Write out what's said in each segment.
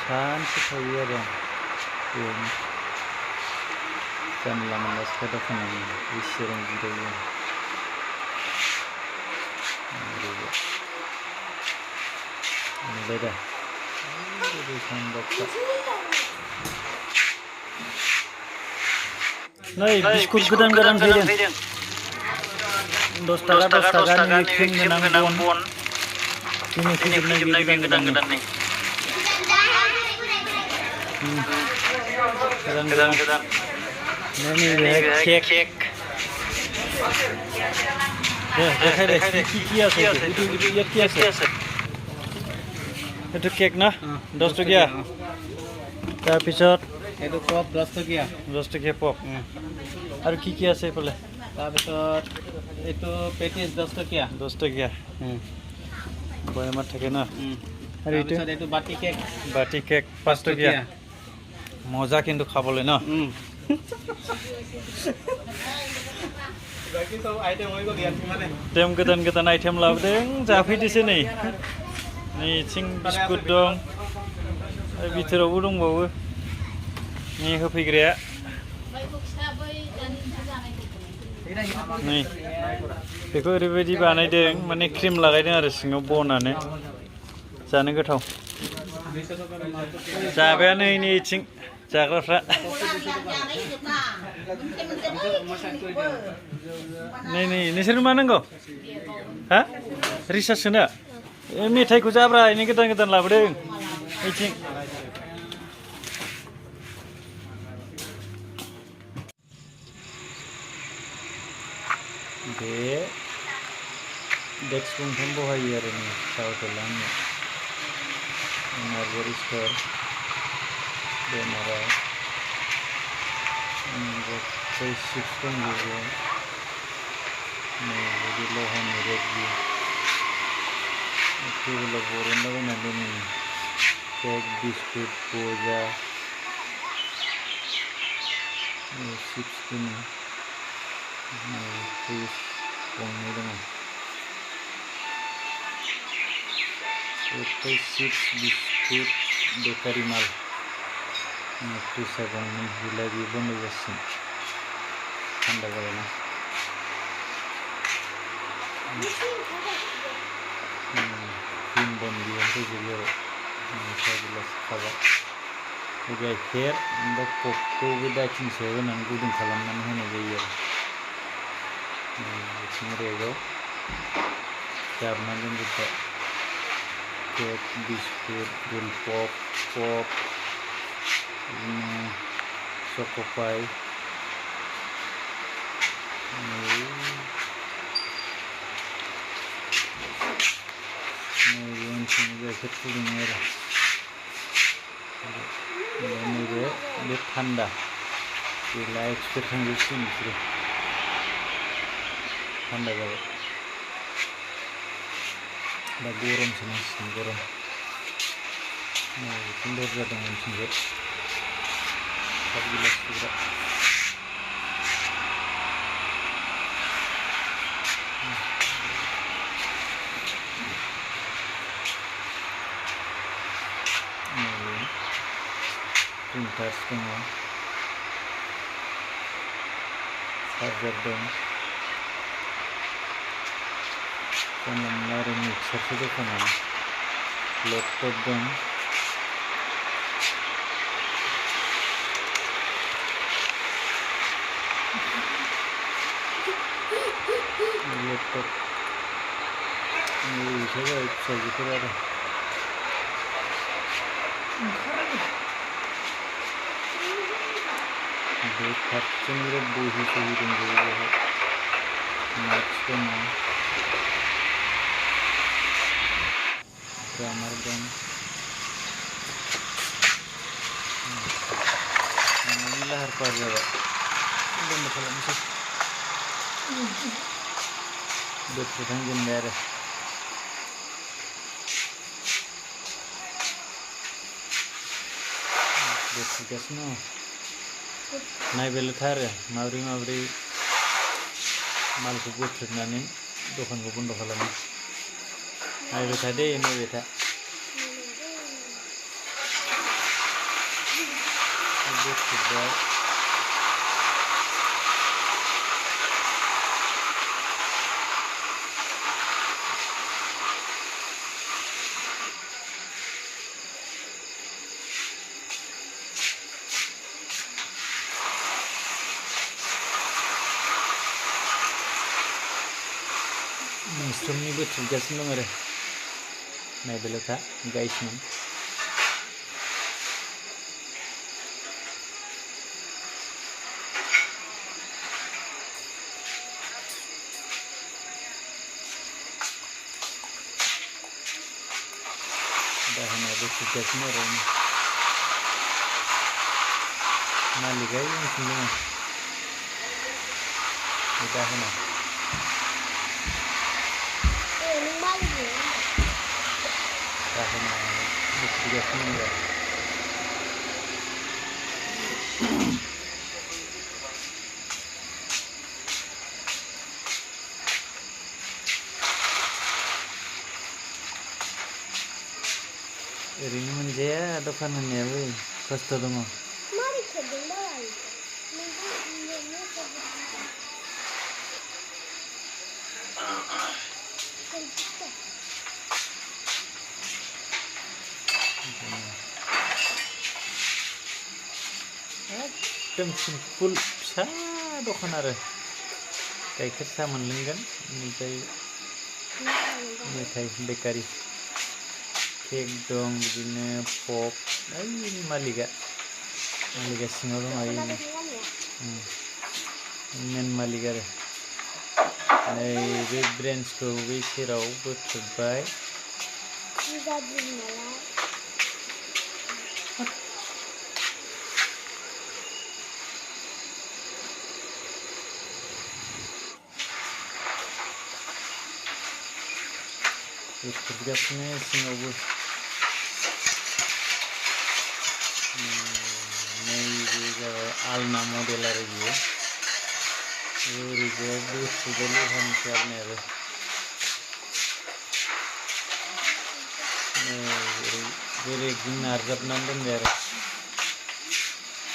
सानसे थायो आरो बेयावनो जानला मोनला साहा दखानावनो इसोरजों जिरायो नुबाय दा नै बिस्कुट गोदान गोदान फैदों 10 थाखानि क्रिम गोनां बन दिनै फैजोबनाय बे गोदान गोदाननि गोदान नैबेहाय केक देखाय কি আছে এইটো কেক না 10 টকীয়া তাৰপিছত এইটো পপ 10 টকীয়া পপ আৰু কি আছে এইফালে তাৰপিছত এইটো পেটিছ 10 টকীয়া বয়ামত থাকে না আৰু এইটো বাটি কেক 5 টকীয়া মজা কিন্তু খাবলৈ না बाकी सब आइटम होइगो दियानसै माने टेम गोदान आइटम लाबोदों जाफैदोसो नै थिं बिस्कुट दं बिथोरावबो दंबावो नै होफैग्राया नै बेखौ ओरैबायदि बानायदों माने क्रिम लागायदों आरो सिङाव बनानो जानो गोथाव जाबायानो नै थिं जाग्राफ्रा नै नोंसोर मा नांगौ हा रिसार्च सोनो मेथाइखौ जाब्रा इनि गोदान लाबोदों ओइथिं बे डेक्स गंथाम बहायो आरो नै साहा हटेला आंनिया नार्जारि स्ट'र बेनाराव चिप्स दंजोबो नै लहानि रेडि टेबोलाव बरनलाबायना दोनो केक बिस्कुट गजा चिप्स दोनो फ्रिज गंनै दङ चिप्स बिस्कुट बेकारि माल फ्रिजआ गंनै गैला बेयो बन्द जासिगोन थान्दा जाबायना क्रिम बन बेयाव फैजोबो आरो साहा गिलास खाबाय गाइखेर ओमफ्राय पपखौ बे दाखिनिसायाव होनानै गुदुं खालामनानै होनाय जायो आरो बिथिं रेगाव जाबनानै दोनजोब्बाय केक बिस्कुट गुल पप बिदिनो चक'पाइ गाइखेर फुदुङो आरो नैबे थान्दा गैला एक्सपायार थांजोबसिगोन बिसोरो थान्दा जाबाय दा गरमसो नांसिगोन गरम बिथिं दरजा दं उनथिंजाय काप गिलास सुग्रा प्रिन्टार्स दङ चार्जार दं जानला मोनला आरो मिक्सारसो दखानाव लेपटप दं लेपटप बिसोर जाबाय फिसाजोफोर आरो बे फारसेथिं बिराद बोहैदों बेवहाय नाट्स दङ ग्रामार दं लाहार फाहार जाबाय बन्द खालामनोसै बेट्रि थांजेनबाय आरो बेट्रिगासिनो नायबायल' था आरो माब्रै मालखौ बोथ्रोदनानै दखानखौ बन्द खालामो नायबाय था दे नायबाय था बुथुबाय मोस्रोमनि बुथुबगासिनो दं आरो नायबायल' था गाइसमोन दाहोना बुथुबगासिनो आरो मालिकआ उनथिं दङ दाहोना दाहोना बुथुबगासिनो दं ओरैनो मोनजाया दखान होनायाबो खस्थ' दङ एकदम सिम्पोल फिसा दखान आरो गाइखेर साहा मोनलोंगोन ओमफ्राय मेथाइ बेकारि केक दं बिदिनो पप ओइ मालिकआ सिङाव दं मेन मालिक आरो नै बे ब्रेन्सखौ बै सेराव बुथुबबाय बुथुबगासिनो सिङावबो नैबे जाबाय आलना मडेल आरो बियो ओरैजाय बुथुबबाय लहानिसो आलनायाबो ओरै रेकजों नारजाबनानै दोनबाय आरो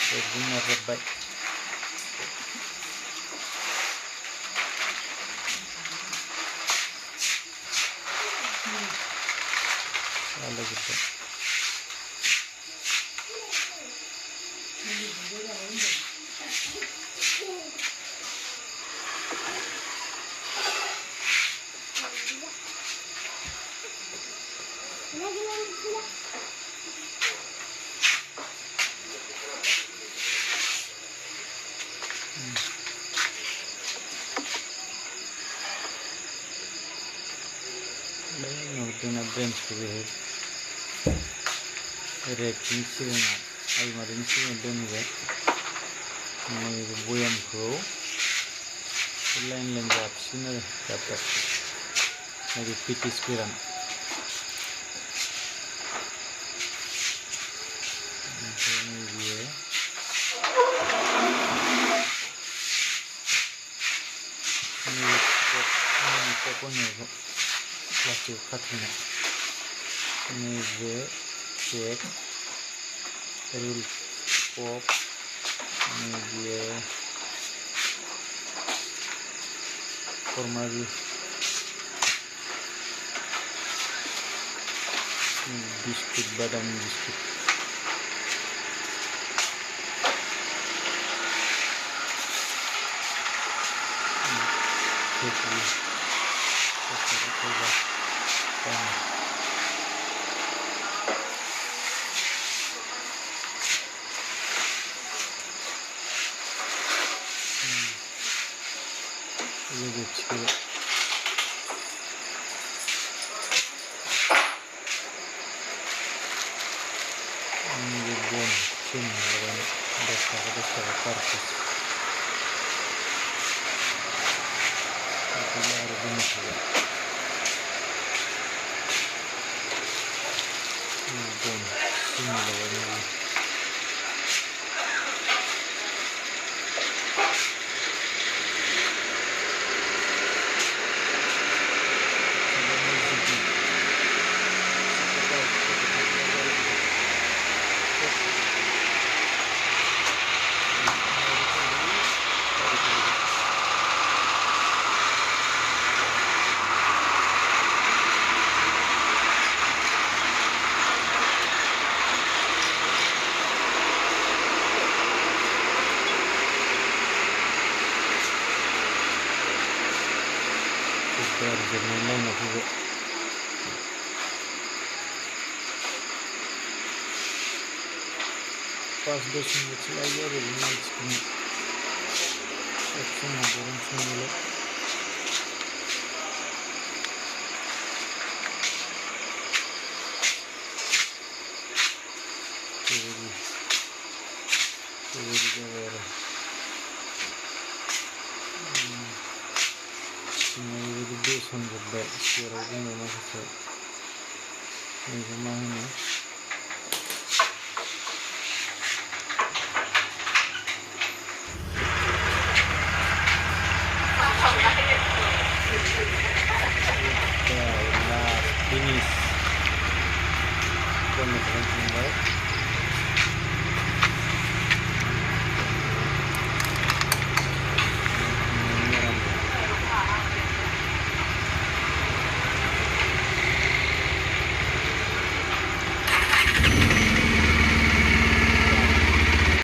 रेकजों नारजाबबाय जोंना ब्रेन्सखौ बेहाय रेकनि सिगाङाव आलमारिनि सिगाङाव दोनबाय नैबे बयामखौ लाइन लाइन जाबसिगोन आरो जाब जाब नैबे पेटिस गोरान ओमफ्राय नैबे प्लास्टिक खाथुमनाय नैबे केक रुल पप नैबे फरमालि बिस्कुट बादाम बिस्कुट जिरनाय नायनो फैबाय पास 10 मिनिटसो लायो आरो बे मानसिखौनो समाव गरम संनायलाय बेबायदि जाबाय आरो बेबायदि बेसनजोब्बाय सियाराव दोननाय माखासे बेखौ मा होनो finish. Con el